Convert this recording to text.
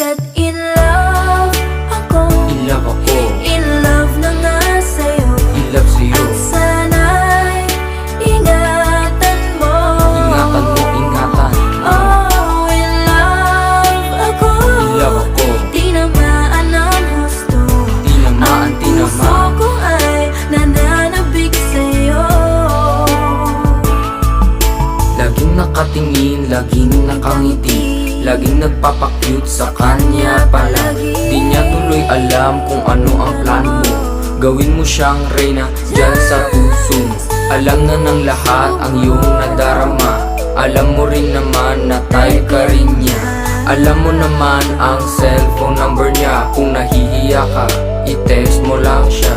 That in love ako, In love ako, in love na nga sa'yo. in love sa'yo. At sana'y ingatan mo. Ingatan mo, ingatan. Oh, in love ako, In love ako, tinamaan ng husto. tinamaan, Ang puso tinamaan. ko ay nananabik sa'yo. Laging nakatingin, laging nakangiti, laging nagpapakyut sa kanya palagi. Di niya tuloy alam kung ano ang plano mo. Gawin mo siyang reyna dyan sa puso mo. Alam na ng lahat ang iyong nadarama. Alam mo rin naman na type ka rin niya. Alam mo naman ang cellphone number niya. Kung nahihiya ka, i-text mo lang siya.